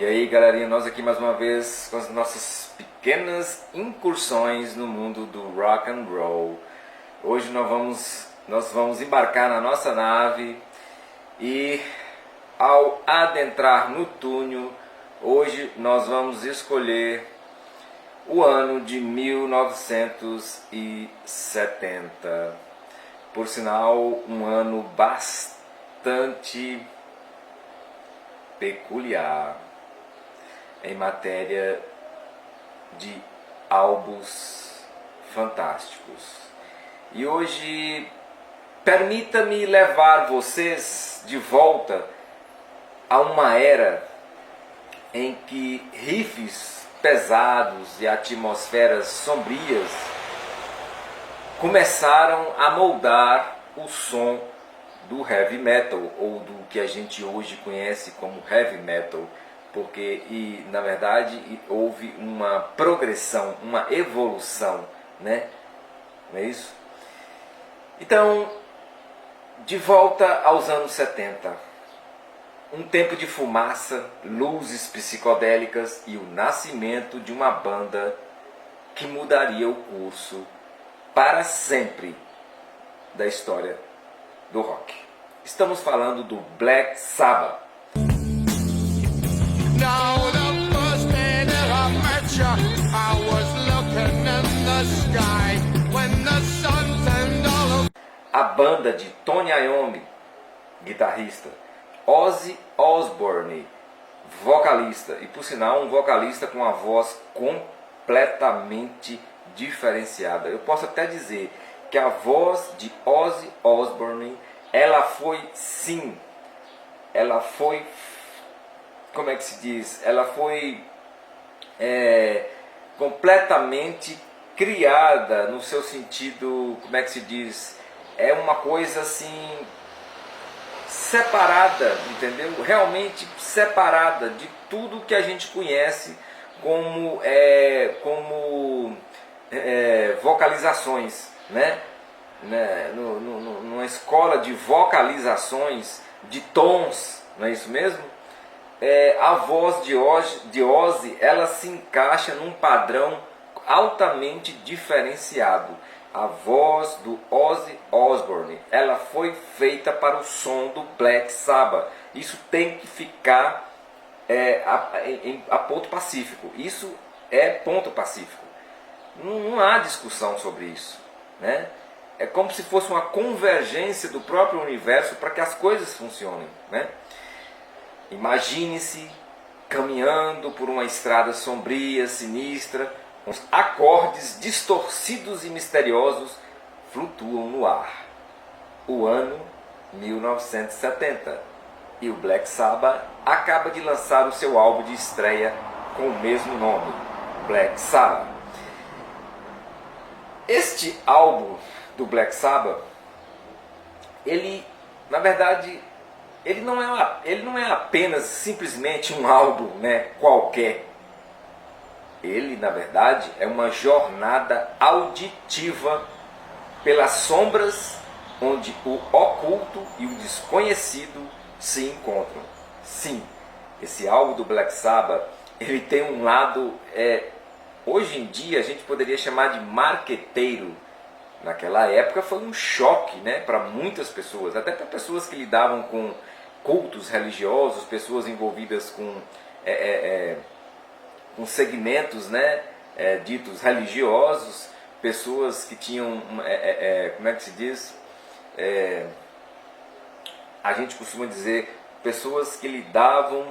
E aí, galerinha, nós aqui mais uma vez com as nossas pequenas incursões no mundo do rock and roll. Hoje nós vamos embarcar na nossa nave e ao adentrar no túnel, hoje nós vamos escolher o ano de 1970. Por sinal, um ano bastante peculiar em matéria de álbuns fantásticos. E hoje permita-me levar vocês de volta a uma era em que riffs pesados e atmosferas sombrias começaram a moldar o som do heavy metal, ou do que a gente hoje conhece como heavy metal, porque na verdade houve uma progressão, uma evolução, né? Não é isso? Então, de volta aos anos 70, um tempo de fumaça, luzes psicodélicas e o nascimento de uma banda que mudaria o curso para sempre da história do rock. Estamos falando do Black Sabbath. A banda de Tony Iommi, guitarrista, Ozzy Osbourne, vocalista, e por sinal um vocalista com uma voz completamente diferenciada. Eu posso até dizer que a voz de Ozzy Osbourne, ela foi como é que se diz? Ela foi completamente criada no seu sentido, como é que se diz? É uma coisa assim separada, entendeu? Realmente separada de tudo que a gente conhece como vocalizações, né? Numa escola de vocalizações, de tons, não é isso mesmo? A voz de Ozzy, ela se encaixa num padrão altamente diferenciado. A voz do Ozzy Osbourne, ela foi feita para o som do Black Sabbath. Isso tem que ficar a ponto pacífico. Isso é ponto pacífico. Não há discussão sobre isso, né? É como se fosse uma convergência do próprio universo para que as coisas funcionem, né? Imagine-se caminhando por uma estrada sombria, sinistra, os acordes distorcidos e misteriosos flutuam no ar. O ano 1970. E o Black Sabbath acaba de lançar o seu álbum de estreia com o mesmo nome, Black Sabbath. Este álbum do Black Sabbath, ele, na verdade, ele não é apenas simplesmente um álbum, né, qualquer. Ele, na verdade, é uma jornada auditiva pelas sombras onde o oculto e o desconhecido se encontram. Sim, esse álbum do Black Sabbath, ele tem um lado, hoje em dia a gente poderia chamar de marqueteiro. Naquela época foi um choque, né, para muitas pessoas, até para pessoas que lidavam com cultos religiosos, pessoas envolvidas com segmentos, né, ditos religiosos, pessoas que tinham, como é que se diz? A gente costuma dizer, pessoas que lidavam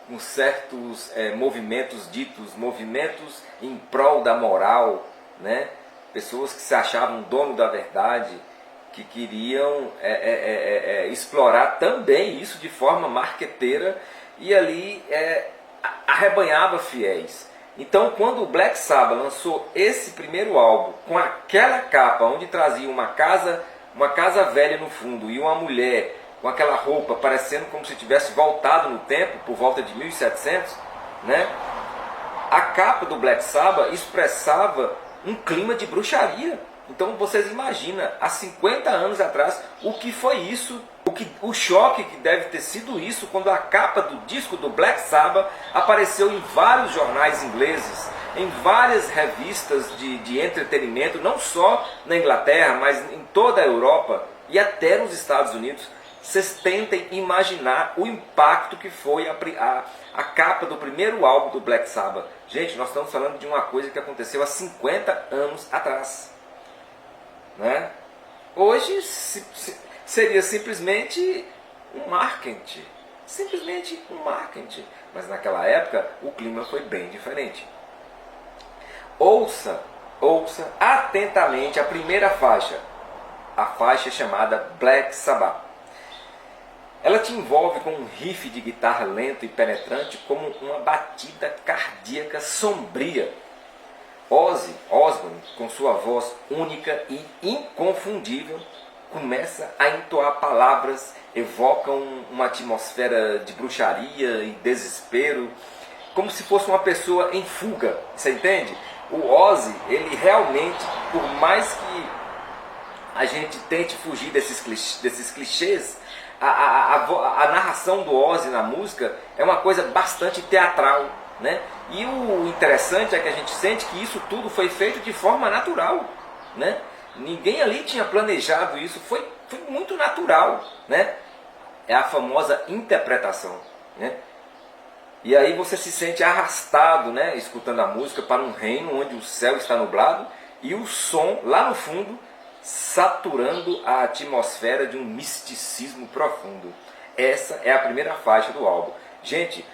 com certos movimentos ditos, movimentos em prol da moral, né? Pessoas que se achavam dono da verdade, que queriam explorar também isso de forma marqueteira e ali arrebanhava fiéis. Então, quando o Black Sabbath lançou esse primeiro álbum com aquela capa onde trazia uma casa velha no fundo e uma mulher com aquela roupa parecendo como se tivesse voltado no tempo por volta de 1700, né? A capa do Black Sabbath expressava um clima de bruxaria, Então vocês imaginam, há 50 anos atrás, o que foi isso, o choque que deve ter sido isso quando a capa do disco do Black Sabbath apareceu em vários jornais ingleses, em várias revistas de entretenimento, não só na Inglaterra, mas em toda a Europa e até nos Estados Unidos. Vocês tentem imaginar o impacto que foi a capa do primeiro álbum do Black Sabbath. Gente, nós estamos falando de uma coisa que aconteceu há 50 anos atrás. Né? Hoje seria simplesmente um marketing. Simplesmente um marketing. Mas naquela época o clima foi bem diferente. Ouça atentamente a primeira faixa. A faixa chamada Black Sabbath. Ela te envolve com um riff de guitarra lento e penetrante como uma batida cardíaca sombria. Ozzy Osbourne, com sua voz única e inconfundível, começa a entoar palavras, evocam uma atmosfera de bruxaria e desespero, como se fosse uma pessoa em fuga, você entende? O Ozzy, ele realmente, por mais que a gente tente fugir desses clichês, a narração do Ozzy na música é uma coisa bastante teatral, né? E o interessante é que a gente sente que isso tudo foi feito de forma natural, né? Ninguém ali tinha planejado isso, foi muito natural, né? É a famosa interpretação, né? E aí você se sente arrastado, né, escutando a música, para um reino onde o céu está nublado e o som lá no fundo saturando a atmosfera de um misticismo profundo. Essa é a primeira faixa do álbum. Gente,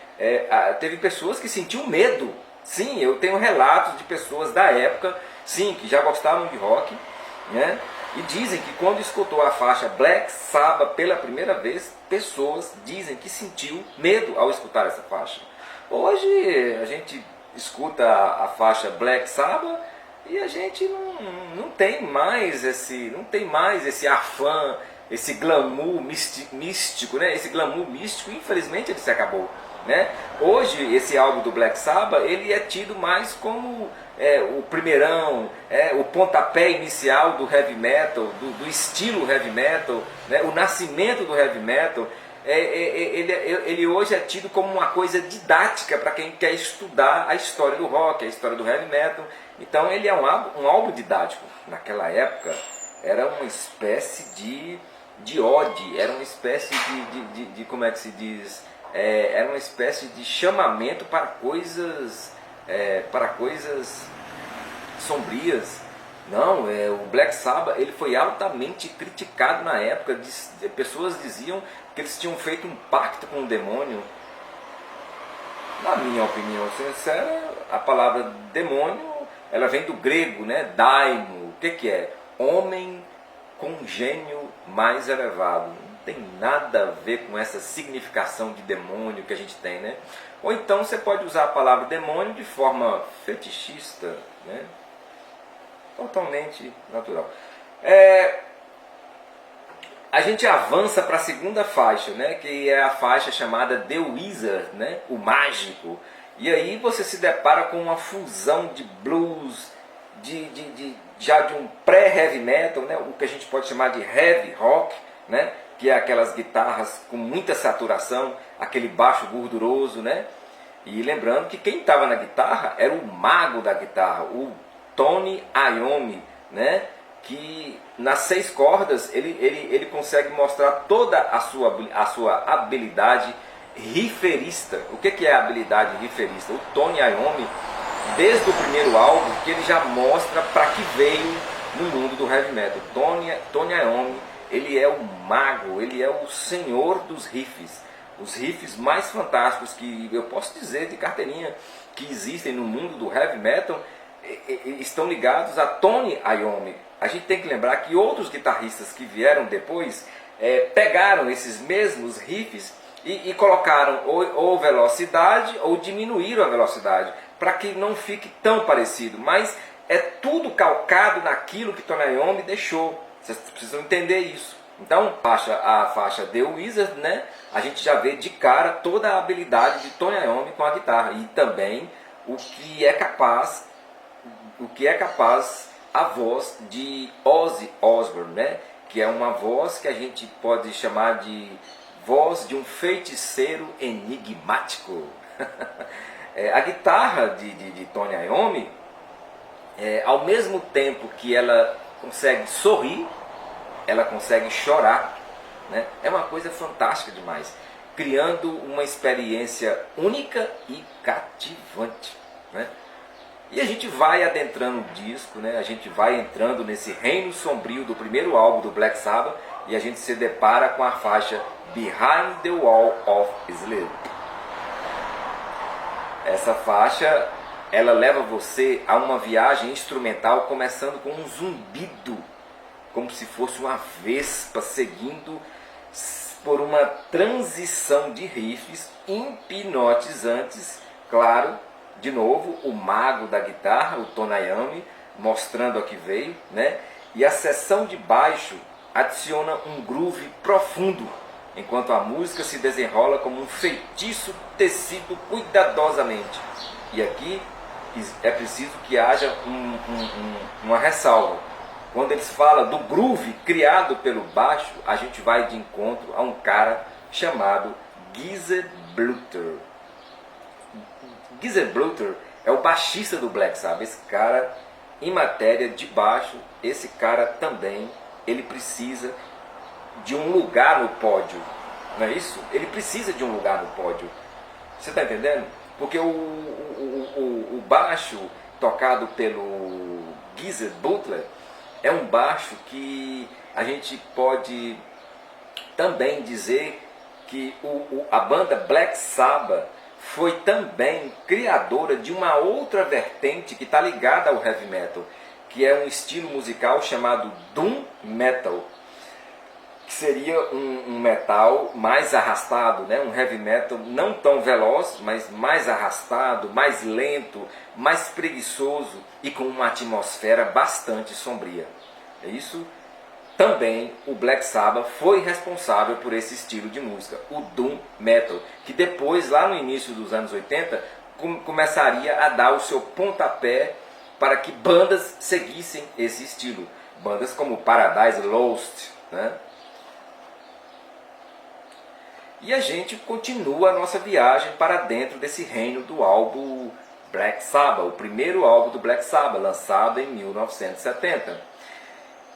teve pessoas que sentiam medo. Sim, eu tenho relatos de pessoas da época, sim, que já gostavam de rock, né? E dizem que quando escutou a faixa Black Sabbath pela primeira vez, pessoas dizem que sentiu medo ao escutar essa faixa. Hoje a gente escuta a faixa Black Sabbath e a gente não tem mais esse afã, esse glamour místico, né? Esse glamour místico, infelizmente, ele se acabou, né? Hoje, esse álbum do Black Sabbath, ele é tido mais como o primeirão, o pontapé inicial do heavy metal, do estilo heavy metal, né? O nascimento do heavy metal. Ele hoje é tido como uma coisa didática para quem quer estudar a história do rock, a história do heavy metal. Então ele é um álbum didático. Naquela época era uma espécie de ode, era uma espécie de como é que se diz? Era uma espécie de chamamento para coisas sombrias. Não, o Black Sabbath ele foi altamente criticado na época. Pessoas diziam que eles tinham feito um pacto com o demônio. Na minha opinião sincera, a palavra demônio ela vem do grego, né? Daimo. O que é? Homem com gênio mais elevado. Não tem nada a ver com essa significação de demônio que a gente tem, né? Ou então você pode usar a palavra demônio de forma fetichista, né? Totalmente natural. A gente avança para a segunda faixa, né? Que é a faixa chamada The Wizard, né? O mágico. E aí você se depara com uma fusão de blues, já de um pré-heavy metal, né? O que a gente pode chamar de heavy rock, né? Que é aquelas guitarras com muita saturação, aquele baixo gorduroso, né? E lembrando que quem estava na guitarra era o mago da guitarra, o Tony Iommi, né? Que nas 6 cordas ele consegue mostrar toda a sua habilidade riferista. O que é a habilidade riferista? O Tony Iommi, desde o primeiro álbum, que ele já mostra para que veio no mundo do heavy metal. Tony Iommi, ele é o mago, ele é o senhor dos riffs. Os riffs mais fantásticos que eu posso dizer de carteirinha que existem no mundo do heavy metal estão ligados a Tony Iommi. A gente tem que lembrar que outros guitarristas que vieram depois pegaram esses mesmos riffs e colocaram ou velocidade ou diminuíram a velocidade para que não fique tão parecido, mas é tudo calcado naquilo que Tony Iommi deixou. Vocês precisam entender isso. Então, a faixa The Wizard, né? A gente já vê de cara toda a habilidade de Tony Iommi com a guitarra e também o que é capaz a voz de Ozzy Osbourne, né? Que é uma voz que a gente pode chamar de voz de um feiticeiro enigmático. A guitarra de Tony Iommi, ao mesmo tempo que ela consegue sorrir, ela consegue chorar, né? É uma coisa fantástica demais, criando uma experiência única e cativante, né? E a gente vai adentrando o disco, né? A gente vai entrando nesse reino sombrio do primeiro álbum do Black Sabbath e a gente se depara com a faixa Behind the Wall of Sleep. Essa faixa, ela leva você a uma viagem instrumental começando com um zumbido, como se fosse uma vespa seguindo por uma transição de riffs hipnotizantes, claro. De novo, o mago da guitarra, o Tony Iommi, mostrando a que veio, né? E a seção de baixo adiciona um groove profundo, enquanto a música se desenrola como um feitiço tecido cuidadosamente. E aqui é preciso que haja uma ressalva. Quando eles falam do groove criado pelo baixo, a gente vai de encontro a um cara chamado Geezer Butler. Geezer Butler é o baixista do Black Sabbath. Esse cara, em matéria de baixo, esse cara também, ele precisa de um lugar no pódio, não é isso? Ele precisa de um lugar no pódio. Você está entendendo? Porque o baixo tocado pelo Geezer Butler é um baixo que a gente pode também dizer que a banda Black Sabbath foi também criadora de uma outra vertente que está ligada ao heavy metal, que é um estilo musical chamado Doom Metal, que seria um metal mais arrastado, né? Um heavy metal não tão veloz, mas mais arrastado, mais lento, mais preguiçoso e com uma atmosfera bastante sombria. É isso? Também o Black Sabbath foi responsável por esse estilo de música, o Doom Metal, que depois, lá no início dos anos 80, começaria a dar o seu pontapé para que bandas seguissem esse estilo. Bandas como Paradise Lost, né? E a gente continua a nossa viagem para dentro desse reino do álbum Black Sabbath, o primeiro álbum do Black Sabbath, lançado em 1970.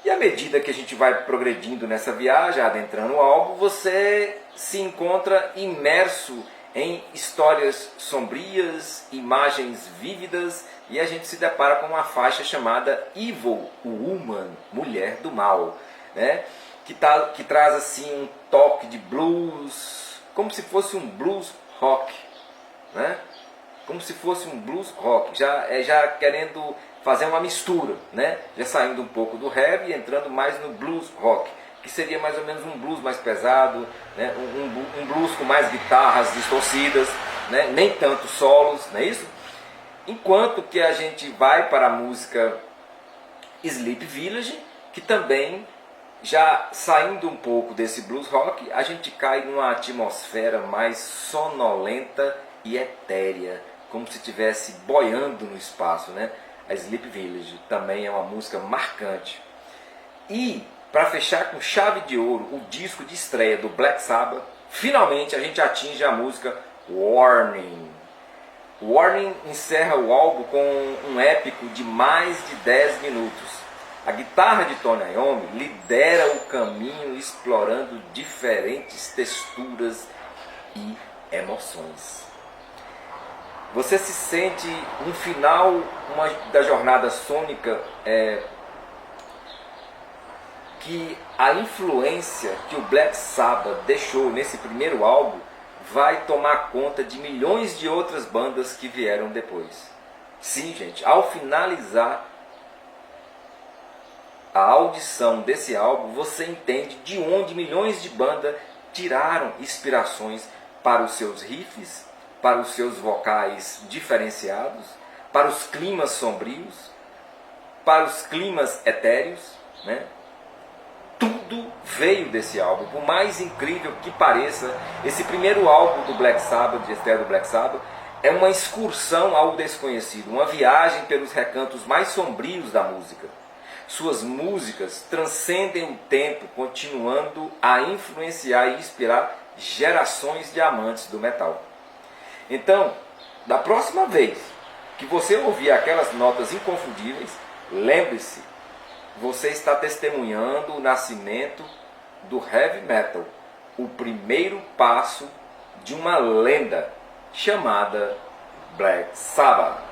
E à medida que a gente vai progredindo nessa viagem, adentrando o álbum, você se encontra imerso em histórias sombrias, imagens vívidas, e a gente se depara com uma faixa chamada Evil Woman, Mulher do Mal, né? Que traz assim um toque de blues, como se fosse um blues rock, né? Como se fosse um blues rock, já querendo fazer uma mistura, né? Já saindo um pouco do heavy e entrando mais no blues rock, que seria mais ou menos um blues mais pesado, né? Um blues com mais guitarras distorcidas, né? Nem tanto solos, não é isso? Enquanto que a gente vai para a música Sleep Village, que também, já saindo um pouco desse blues rock, a gente cai numa atmosfera mais sonolenta e etérea, como se estivesse boiando no espaço, né? A Sleep Village também é uma música marcante. E, para fechar com chave de ouro o disco de estreia do Black Sabbath, finalmente a gente atinge a música Warning. Warning encerra o álbum com um épico de mais de 10 minutos. A guitarra de Tony Iommi lidera o caminho explorando diferentes texturas e emoções. Você se sente um final da jornada sônica, que a influência que o Black Sabbath deixou nesse primeiro álbum vai tomar conta de milhões de outras bandas que vieram depois. Sim, gente, ao finalizar a audição desse álbum, você entende de onde milhões de bandas tiraram inspirações para os seus riffs, para os seus vocais diferenciados, para os climas sombrios, para os climas etéreos, né? Tudo veio desse álbum. Por mais incrível que pareça, esse primeiro álbum do Black Sabbath, de estreia do Black Sabbath, é uma excursão ao desconhecido, uma viagem pelos recantos mais sombrios da música. Suas músicas transcendem o tempo, continuando a influenciar e inspirar gerações de amantes do metal. Então, da próxima vez que você ouvir aquelas notas inconfundíveis, lembre-se, você está testemunhando o nascimento do heavy metal, o primeiro passo de uma lenda chamada Black Sabbath.